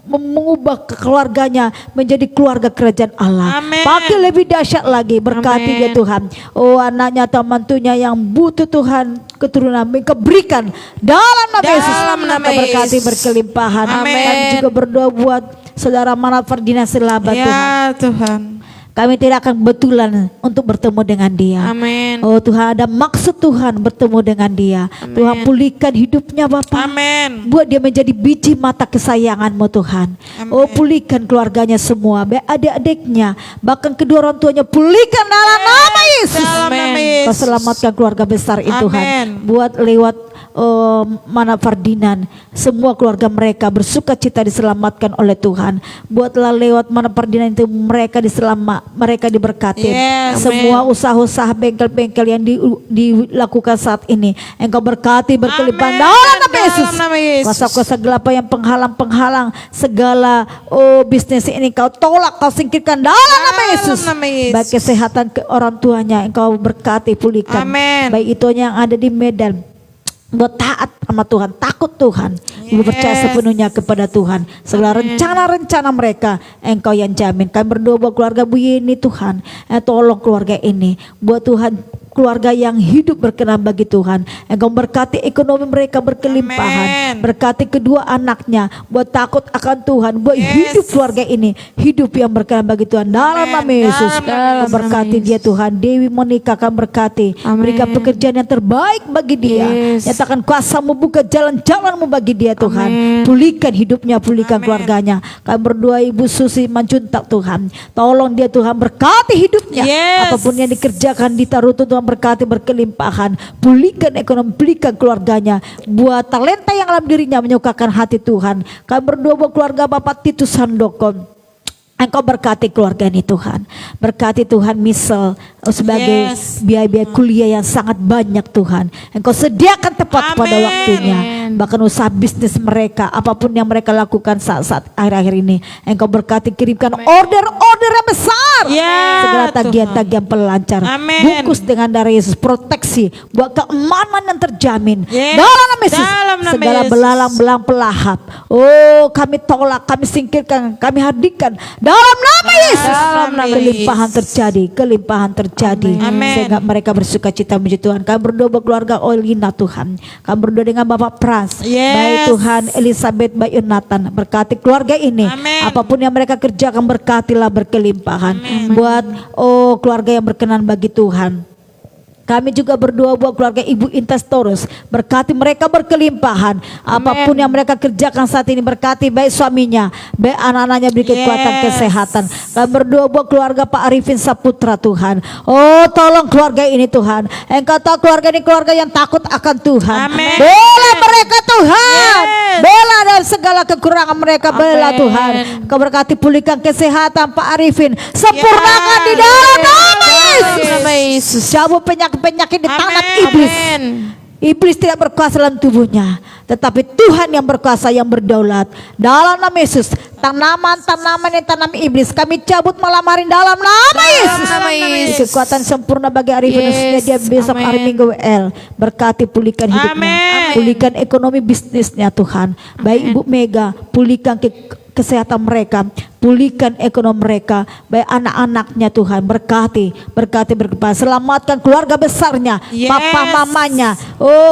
mengubah keluarganya menjadi keluarga kerajaan Allah. Amin. Pakai lebih dahsyat lagi, berkati Amin. dia Tuhan. Oh, anaknya atau mantunya yang butuh Tuhan keturunan, Engkau berikan dalam nama Dalam Yesus. nama Engkau berkati Yesus. berkelimpahan. Amin. Kami juga berdoa buat saudara Manat Ferdinand Silaba Tuhan. Ya Tuhan. Kami tidak akan kebetulan untuk bertemu dengan dia. Amin. Oh Tuhan, ada maksud Tuhan bertemu dengan dia. Amin. Tuhan, pulihkan hidupnya Bapa. Amin. Buat dia menjadi biji mata kesayangan-Mu Tuhan. Amin. Oh, pulihkan keluarganya semua, baik adik-adiknya, bahkan kedua orang tuanya, pulihkan dalam nama Yesus. Dalam nama Kau Yesus. selamatkan keluarga besar itu Tuhan. Amin. Buat lewat Manat Ferdinand, semua keluarga mereka bersuka cita diselamatkan oleh Tuhan. Buatlah lewat Manat Ferdinand itu mereka mereka diberkati. Yes, Semua usaha-usaha bengkel-bengkel yang dilakukan saat ini, Engkau berkati berkelimpahan Amin. dalam nama Yesus. Dalam nama Yesus. Kuasa-kuasa gelap yang penghalang segala bisnis ini Kau tolak, Kau singkirkan dalam nama Yesus. nama Yesus. Baik kesehatan ke orang tuanya Engkau berkati, pulihkan. Amin. Baik itu yang ada di Medan, buat taat sama Tuhan, takut Tuhan, ibu percaya sepenuhnya kepada Tuhan. Segala rencana-rencana mereka Engkau yang jamin. Kami berdoa buat keluarga Bu Yeni Tuhan, tolong keluarga ini, buat Tuhan keluarga yang hidup berkenan bagi Tuhan. Engkau berkati ekonomi mereka berkelimpahan. Amin. Berkati kedua anaknya, buat takut akan Tuhan, buat hidup keluarga ini, hidup yang berkenan bagi Tuhan. Dalam Amin. nama Yesus, Dalam nama Kau berkati Yesus. dia Tuhan. Dewi Monica akan berkati, Amin. berikan pekerjaan yang terbaik bagi dia. Yes. Nyatakan kuasa-Mu, buka jalan-jalan-Mu bagi dia Tuhan. Amin. Pulihkan hidupnya, pulihkan Amin. keluarganya. Kami berdoa Ibu Susi Manjuntak Tuhan, tolong dia Tuhan, berkati hidupnya. Yes. Apapun yang dikerjakan di Tarutu Tuhan berkati berkelimpahan. Pulihkan ekonomi, pulihkan keluarganya. Buat talenta yang dalam dirinya menyukakan hati Tuhan. Kami berdoa buat keluarga Bapak Titus Handoko. Engkau berkati keluarga ini Tuhan. Berkati Tuhan Misal sebagai Yes. biaya-biaya kuliah yang sangat banyak Tuhan. Engkau sediakan tepat pada Amin. waktunya. Bahkan usaha bisnis mereka, apapun yang mereka lakukan saat akhir-akhir ini, Engkau berkati, kirimkan order-order yang besar. Ya, Segala tagihan-tagihan pelancar. Amin. Bungkus dengan darah Yesus, proteksi buat keamanan yang terjamin. Yes. Dalam nama Yesus. Dalam nama Segala Yesus. belalang-belang pelahap. Oh, kami tolak, kami singkirkan, kami hadirkan. Dalam nama Yesus. Dalam nama Kelimpahan Yesus. terjadi, kelimpahan terjadi. Amin. Sehingga mereka bersuka cita memuji Tuhan. Kami berdoa buat keluarga Olina Tuhan. Kami berdoa dengan Bapak Pras. Yes. Baik Tuhan, Elizabeth, Baik Yonatan. Berkati keluarga ini. Amin. Apapun yang mereka kerjakan, berkatilah berkelimpahan. Amin. Buat keluarga yang berkenan bagi Tuhan. Kami juga berdoa buat keluarga Ibu Intas Torus, berkati mereka berkelimpahan. Apapun yang mereka kerjakan saat ini, berkati baik suaminya, baik anak-anaknya, beri kekuatan, Yes. kesehatan. Kami berdoa buat keluarga Pak Arifin Saputra Tuhan. Oh, tolong keluarga ini Tuhan. Engkau tahu keluarga ini keluarga yang takut akan Tuhan. Amin. Bela mereka Tuhan. Yes. Bela dari segala kekurangan mereka, bela Amin. Tuhan. Kau berkati, pulihkan kesehatan Pak Arifin, sempurnakan di dalam nama Yesus. Nama Yesus. Cabut penyakit-penyakit di tangan Amin. iblis. Amin. Iblis tidak berkuasa dalam tubuhnya, tetapi Tuhan yang berkuasa, yang berdaulat. Dalam nama Yesus, tanaman-tanaman yang tanam iblis kami cabut malam hari dalam nama Yesus. nama Yesus. Kekuatan sempurna bagi Arifin, Yes. khususnya dia besok Amin. hari Minggu WL. Berkati, pulihkan hidupnya, Amin. pulihkan ekonomi bisnisnya Tuhan. Baik Ibu Mega, pulihkan kesehatan mereka, pulihkan ekonomi mereka, baik anak-anaknya Tuhan, berkati berkelimpahan, selamatkan keluarga besarnya, Yes. papa mamanya,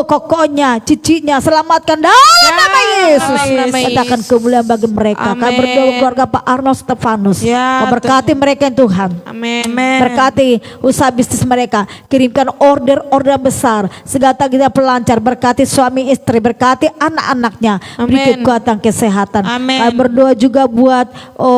kokonya, cicinya, selamatkan dalam nama Yesus. Dalam nama Katakan Yesus. kemuliaan bagi mereka. Kami Amin. berdoa keluarga Pak Arnold Stefanus, Ya, Kau berkati mereka Tuhan. Amin. Berkati usaha bisnis mereka, kirimkan order-order besar, segala kita pelancar, berkati suami istri, berkati anak-anaknya, beri Amin. kekuatan, kesehatan. Amin. Kami berdoa juga buat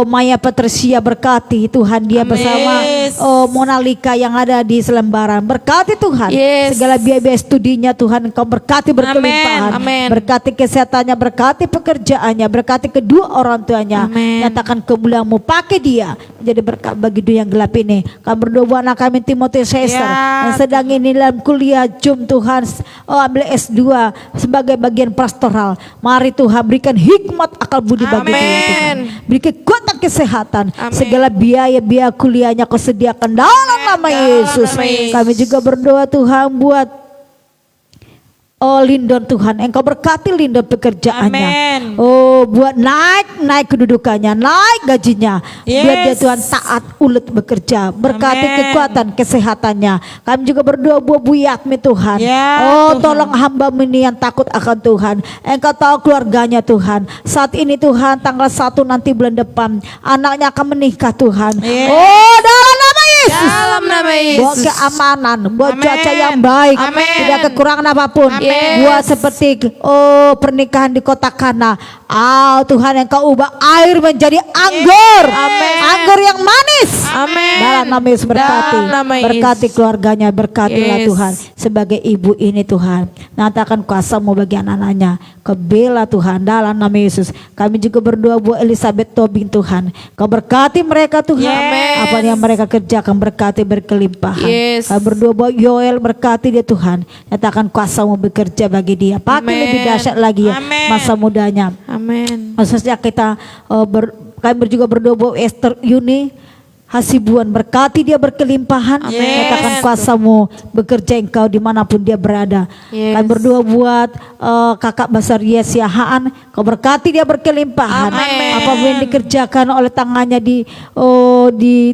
Maya Patricia, berkati Tuhan dia Amin. bersama Yes. Mona Lika yang ada di Selembaran, berkati Tuhan. Yes. Segala biaya-biaya studinya Tuhan Engkau berkati berkelimpahan, Amin. berkati kesehatannya, berkati pekerjaannya, berkati kedua orang tuanya. Amin. Nyatakan kemuliaan-Mu, pakai dia menjadi berkat bagi dunia yang gelap ini. Kami berdoa buat anak kami Timotius Caesar Ya. yang sedang ini dalam kuliah Tuhan, ambil S2 sebagai bagian pastoral. Mari Tuhan berikan hikmat akal budi bagi dia Tuhan. Amin. Beri kekuatan kesehatan, Amin. segala biaya-biaya kuliahnya Kau sediakan dalam nama Dalam Yesus. nama Yesus. Kami juga berdoa Tuhan buat Oh Lindon Tuhan, Engkau berkati Lindon pekerjaannya. Amen. Oh buat naik kedudukannya, naik gajinya. Biar dia Yes. Tuhan taat ulet bekerja. Berkati Amen. kekuatan kesehatannya. Kami juga berdoa buat Bu Yatmi Tuhan. Ya, Oh Tuhan. tolong hamba ini yang takut akan Tuhan. Engkau tahu keluarganya Tuhan. Saat ini Tuhan tanggal 1 nanti bulan depan anaknya akan menikah Tuhan. Yes. Oh dalam nama Yesus. Dalam nama Buat Yesus. keamanan, buat Amen. cuaca yang baik, Amen. tidak kekurangan apapun. Yes. Buat seperti pernikahan di kota Kana. Tuhan Engkau ubah air menjadi anggur, Amen. anggur yang manis. Amen. Dalam nama Yesus berkati, Dalam nama Yesus. berkati keluarganya, berkatilah Yes. Tuhan. Sebagai ibu ini Tuhan, nyatakan kuasa-Mu bagi anak-anaknya. Kau bela Tuhan dalam nama Yesus. Kami juga berdoa buat Elizabeth Tobing Tuhan. Kau berkati mereka Tuhan. Yes. Apa yang mereka kerjakan berkati berkelimpahan. Yes. Kami berdoa buat Yoel, berkati dia Tuhan. Nyatakan kuasa-Mu bekerja bagi dia. Pakai Amen. lebih dahsyat lagi ya Amen. masa mudanya. Amin. Khususnya kita kami juga berdoa buat Esther Yuni Hasibuan, berkati dia berkelimpahan. Amen. Nyatakan kuasa-Mu bekerja Engkau dimanapun dia berada. Yes. Kami berdoa buat kakak besar Yesia Haan, Kau berkati dia berkelimpahan. Amen. Apapun yang dikerjakan oleh tangannya di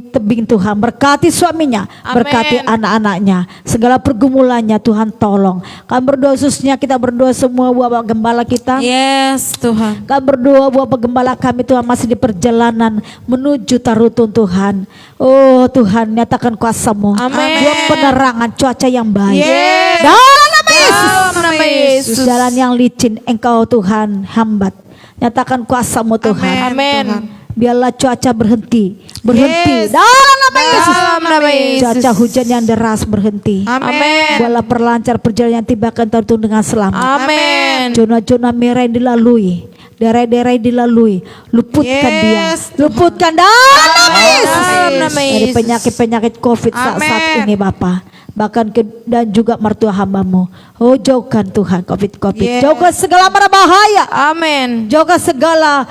tebing Tuhan, berkati suaminya, Amen. berkati anak-anaknya, segala pergumulannya Tuhan tolong. Kami berdoa khususnya kita berdoa semua buat Bapak Gembala kita. Yes, Tuhan. Kami berdoa buat penggembala kami Tuhan masih di perjalanan menuju Tarutun Tuhan. Oh Tuhan, nyatakan kuasa-Mu. Amen. Buat penerangan cuaca yang baik. Yes. Dalam nama Yesus. Dalam nama Yesus. Jalan yang licin Engkau Tuhan hambat. Nyatakan kuasa-Mu Tuhan. Amen. Tuhan. Biarlah cuaca berhenti. Berhenti. Yes. Dalam nama Yesus. Dalam nama Yesus. Cuaca hujan yang deras berhenti. Amin. Biarlah perlancar perjalanan tibakan Tarutun dengan selamat. Amin. Zona-zona merah yang dilalui, daerah-daerah yang dilalui, luputkan Yes. dia, luputkan dalam nama Yesus Dalam nama dari Yesus. penyakit-penyakit COVID saat Amen. ini Bapa. Bahkan dan juga mertua hamba-Mu. Oh jauhkan Tuhan COVID. Yes. Jauhkan segala mara bahaya. Amin. Jauhkan segala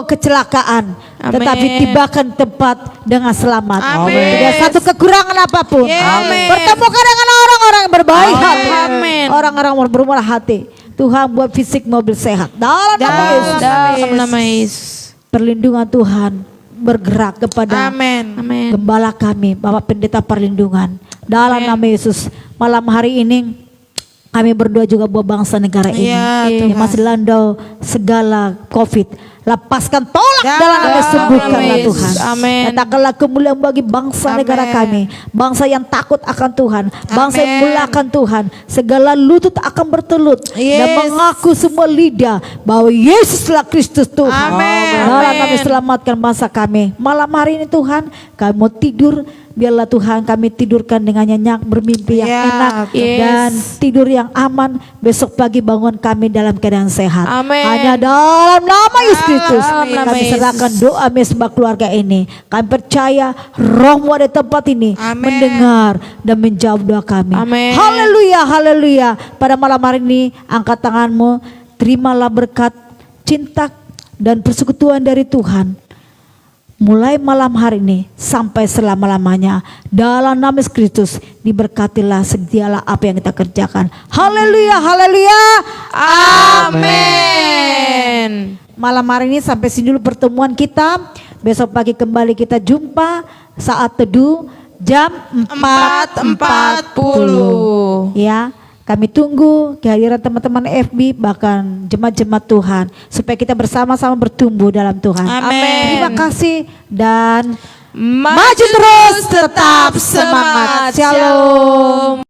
kecelakaan. Amin. Tetapi tibakan tempat dengan selamat. Amin. Tidak satu kekurangan apapun. Yes. Amin. Bertemukan dengan orang-orang yang berbaik hati. Amin. Orang-orang yang bermurah hati. Tuhan buat fisik mobil sehat. Dalam nama Yesus. Dalam nama Yesus. Perlindungan Tuhan bergerak kepada Amin. Amin. gembala kami, Bapak Pendeta Perlindungan. Dalam Amin. nama Yesus. Malam hari ini kami berdoa juga buat bangsa negara ini Ya, yang Tuhan. masih landau segala COVID. Lepaskan, tolak Ya, dalam nama Yesus, sembuhkanlah Yesus. Tuhan. Amin. Katakanlah kemuliaan bagi bangsa Amin. negara kami, bangsa yang takut akan Tuhan, bangsa yang Amin. memuliakan Tuhan. Segala lutut akan bertelut dan Yes. mengaku semua lidah bahwa Yesuslah Kristus Tuhan. Amin. Dalam Amin. nama selamatkan bangsa kami. Malam hari ini Tuhan, kami mau tidur. Biarlah Tuhan kami tidurkan dengan nyenyak, bermimpi yang Ya, enak yes. dan tidur yang aman. Besok pagi bangun kami dalam keadaan sehat. Amin. Hanya dalam nama Yesus Kristus Dalam nama kami Yesus. serahkan doa mesbah keluarga ini. Kami percaya Roh-Mu ada di tempat ini, Amin. mendengar dan menjawab doa kami. Amin. Haleluya, haleluya. Pada malam hari ini angkat tanganmu, terimalah berkat, cinta dan persekutuan dari Tuhan. Mulai malam hari ini sampai selama-lamanya, dalam nama Yesus Kristus diberkatilah segala apa yang kita kerjakan. Haleluya, haleluya. Amin. Malam hari ini sampai sini dulu pertemuan kita. Besok pagi kembali kita jumpa saat teduh jam 4.40. Ya, kami tunggu kehadiran teman-teman FB bahkan jemaat-jemaat Tuhan supaya kita bersama-sama bertumbuh dalam Tuhan. Amin. Terima kasih dan Maju terus, tetap semangat. Shalom.